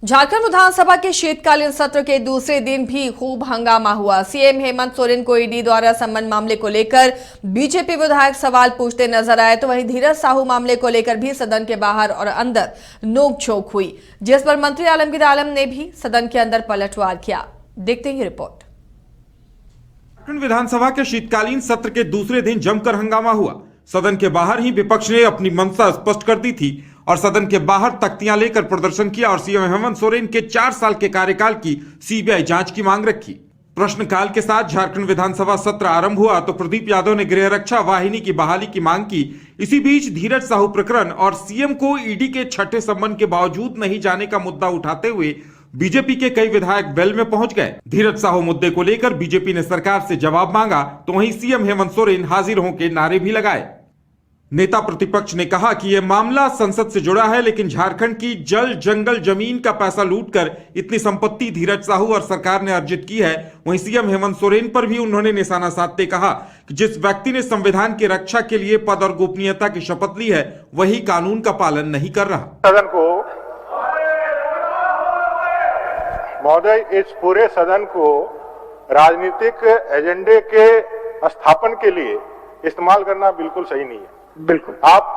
झारखंड विधानसभा के शीतकालीन सत्र के दूसरे दिन भी खूब हंगामा हुआ। सीएम हेमंत सोरेन को ईडी द्वारा सम्मन मामले को लेकर बीजेपी विधायक सवाल पूछते नजर आए, तो वहीं धीरज साहू मामले को लेकर भी सदन के बाहर और अंदर नोकझोंक हुई, जिस पर मंत्री आलमगीर आलम ने भी सदन के अंदर पलटवार किया। देखते हैं रिपोर्ट। झारखंड विधानसभा के शीतकालीन सत्र के दूसरे दिन जमकर हंगामा हुआ। सदन के बाहर ही विपक्ष ने अपनी मंशा स्पष्ट कर दी थी और सदन के बाहर तख्तियां लेकर प्रदर्शन किया और सीएम हेमंत सोरेन के 4 साल के कार्यकाल की सीबीआई जांच की मांग रखी। प्रश्नकाल के साथ झारखंड विधानसभा सत्र आरंभ हुआ तो प्रदीप यादव ने गृह रक्षा वाहिनी की बहाली की मांग की। इसी बीच धीरज साहू प्रकरण और सीएम को ईडी के छठे सम्मन के बावजूद नहीं जाने का मुद्दा उठाते हुए बीजेपी के कई विधायक वेल में पहुंच गए। धीरज साहू मुद्दे को लेकर बीजेपी ने सरकार से जवाब मांगा तो वहीं सीएम हेमंत सोरेन हाजिर होकर नारे भी लगाए। नेता प्रतिपक्ष ने कहा कि यह मामला संसद से जुड़ा है, लेकिन झारखंड की जल जंगल जमीन का पैसा लूटकर इतनी संपत्ति धीरज साहू और सरकार ने अर्जित की है। वहीं सीएम हेमंत सोरेन पर भी उन्होंने निशाना साधते कहा कि जिस व्यक्ति ने संविधान की रक्षा के लिए पद और गोपनीयता की शपथ ली है वही कानून का पालन नहीं कर रहा। सदन को महोदय, इस पूरे सदन को राजनीतिक एजेंडे के स्थापन के लिए इस्तेमाल करना बिल्कुल सही नहीं है। बिल्कुल। आप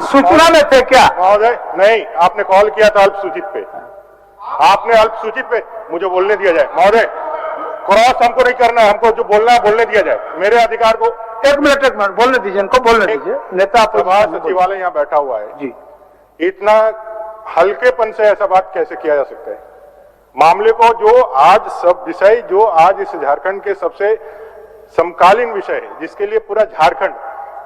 सूचना में थे क्या महोदय? नहीं, आपने कॉल किया था अल्पसूचित पे। आपने अल्पसूचित पे मुझे बोलने दिया जाए महोदय। क्रॉस हमको नहीं करना है, हमको जो बोलना है बोलने दिया जाए। मेरे अधिकार को एक मिनट बोलने दीजिए, इनको बोलने दीजिए। नेता सभा सचिवालय यहाँ बैठा हुआ है जी। इतना हल्केपन से ऐसा बात कैसे किया जा सकता है? मामले को जो आज सब विषय जो आज इस झारखंड के सबसे समकालीन विषय है, जिसके लिए पूरा झारखंड,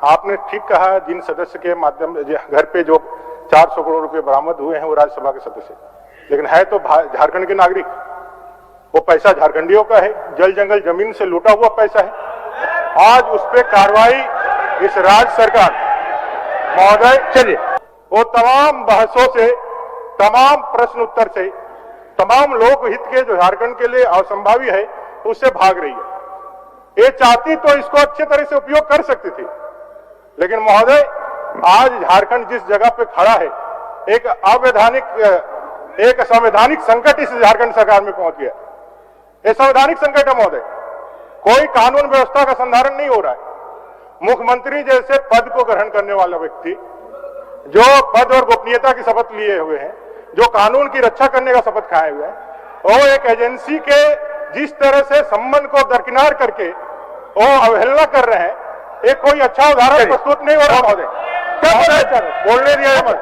आपने ठीक कहा, जिन सदस्य के माध्यम घर पे जो 400 करोड़ रुपए बरामद हुए हैं वो राज्यसभा के सदस्य, लेकिन है तो झारखंड के नागरिक। वो पैसा झारखंडियों का है, जल जंगल जमीन से लूटा हुआ पैसा है। आज उस पर कार्रवाई इस राज्य सरकार महोदय, चलिए, वो तमाम बहसों से, तमाम प्रश्न उत्तर से, तमाम लोकहित के जो झारखंड के लिए असंभावी है उससे भाग रही है। ये चाहती तो इसको अच्छे तरह से उपयोग कर सकती थी, लेकिन महोदय आज झारखंड जिस जगह पे खड़ा है, एक संवैधानिक संकट इस झारखंड सरकार में पहुंच गया। ये संवैधानिक संकट है महोदय। कोई कानून व्यवस्था का संधारण नहीं हो रहा है। मुख्यमंत्री जैसे पद को ग्रहण करने वाला व्यक्ति, जो पद और गोपनीयता की शपथ लिए हुए हैं, जो कानून की रक्षा करने का शपथ खाए हुए हैं, वो एक एजेंसी के जिस तरह से सम्मान को दरकिनार करके वो अवहेलना कर रहे हैं, एक कोई अच्छा उदाहरण प्रस्तुत नहीं हो रहा महोदय। बोलने दिया।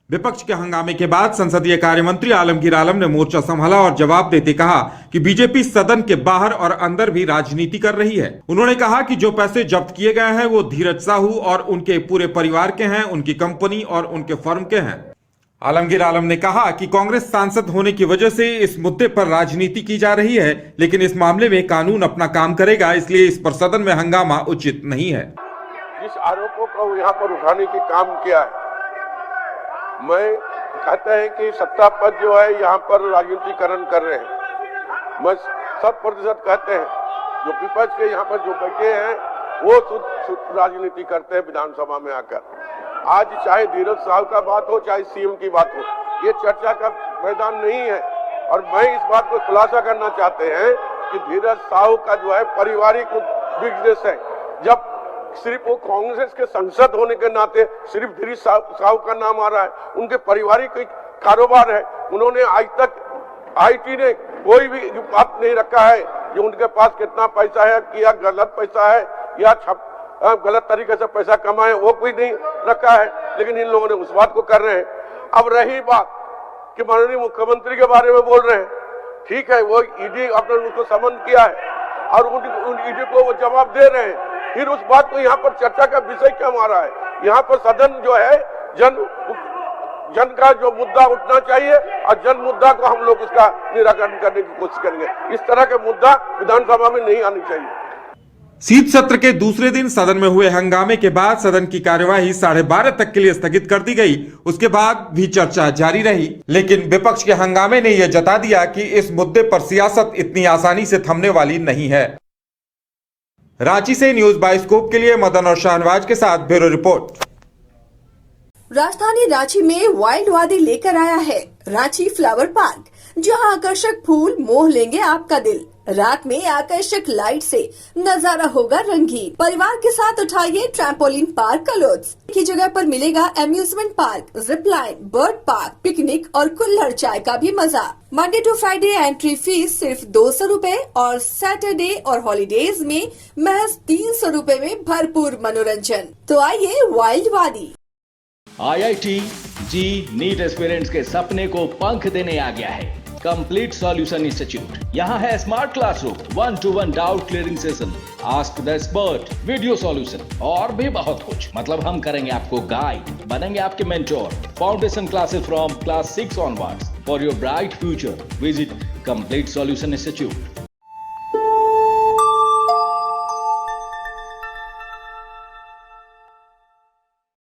विपक्ष के हंगामे के बाद संसदीय कार्य मंत्री आलमगीर आलम ने मोर्चा संभाला और जवाब देते कहा कि बीजेपी सदन के बाहर और अंदर भी राजनीति कर रही है। उन्होंने कहा कि जो पैसे जब्त किए गए हैं वो धीरज साहू और उनके पूरे परिवार के हैं, उनकी कंपनी और उनके फर्म के हैं। आलमगीर आलम ने कहा कि कांग्रेस सांसद होने की वजह से इस मुद्दे पर राजनीति की जा रही है, लेकिन इस मामले में कानून अपना काम करेगा, इसलिए इस पर सदन में हंगामा उचित नहीं है। जिस आरोपों को यहाँ पर उठाने की काम किया है, मैं कहते हैं कि सत्ता पद जो है यहाँ पर राजनीतिकरण कर रहे हैं। मैं 100% कहते हैं जो विपक्ष के यहाँ पर जो बैठे हैं वो शुद्ध राजनीति करते हैं विधानसभा में आकर। आज चाहे धीरज साहू का बात हो, चाहे सीएम की बात हो, ये चर्चा का मैदान नहीं है। और मैं इस बात को खुलासा करना चाहते हैं कि धीरज साहू का जो है पारिवारिक बिजनेस है। जब सिर्फ वो कांग्रेस के सांसद होने के नाते सिर्फ धीरज साहू का नाम आ रहा है, उनके पारिवारिक कारोबार है। उन्होंने आज तक आईटी ने कोई भी बात नहीं रखा है जो उनके पास कितना पैसा है, क्या गलत पैसा है या गलत तरीके से पैसा कमाए, वो कोई नहीं रखा है। लेकिन इन लोगों ने उस बात को कर रहे हैं। अब रही बात कि माननीय मुख्यमंत्री के बारे में बोल रहे हैं, ठीक है, वो ईडी आपने उनको समन किया है और उन ईडी को वो जवाब दे रहे हैं। फिर उस बात को यहाँ पर चर्चा का विषय क्या मारा है? यहाँ पर सदन जो है जन का जो मुद्दा उठना चाहिए और जन मुद्दा को हम लोग उसका निराकरण करने की कोशिश करेंगे। इस तरह के मुद्दा विधानसभा में नहीं आनी चाहिए। शीत सत्र के दूसरे दिन सदन में हुए हंगामे के बाद सदन की कार्यवाही 12:30 तक के लिए स्थगित कर दी गई। उसके बाद भी चर्चा जारी रही, लेकिन विपक्ष के हंगामे ने यह जता दिया कि इस मुद्दे पर सियासत इतनी आसानी से थमने वाली नहीं है। रांची से न्यूज बाइस्कोप के लिए मदन और शाहनवाज के साथ ब्यूरो रिपोर्ट। राजधानी रांची में वाइल्ड वादी लेकर आया है रांची फ्लावर पार्क, जहां आकर्षक फूल मोह लेंगे आपका दिल। रात में आकर्षक लाइट से नजारा होगा रंगीन। परिवार के साथ उठाइए ट्रैम्पोलिन पार्क का लुत्फ। की जगह पर मिलेगा amusement park, zip line, bird park, picnic और कुल्हड़ चाय का भी मजा। Monday to Friday entry fee सिर्फ 200 रूपए और सैटरडे और हॉलीडेज में महज 300 रूपए में भरपूर मनोरंजन। तो आइए वाइल्ड वादी। IIT जी नीट एस्पिरेंट्स के सपने को पंख देने आ गया है कंप्लीट सॉल्यूशन इंस्टीट्यूट। यहाँ है smart classroom, 1-to-1 doubt clearing session, ask the expert, video solution और भी बहुत कुछ। मतलब हम करेंगे आपको गाइड, बनेंगे आपके mentor. Foundation classes from class 6 onwards for your bright future. Visit complete solution institute.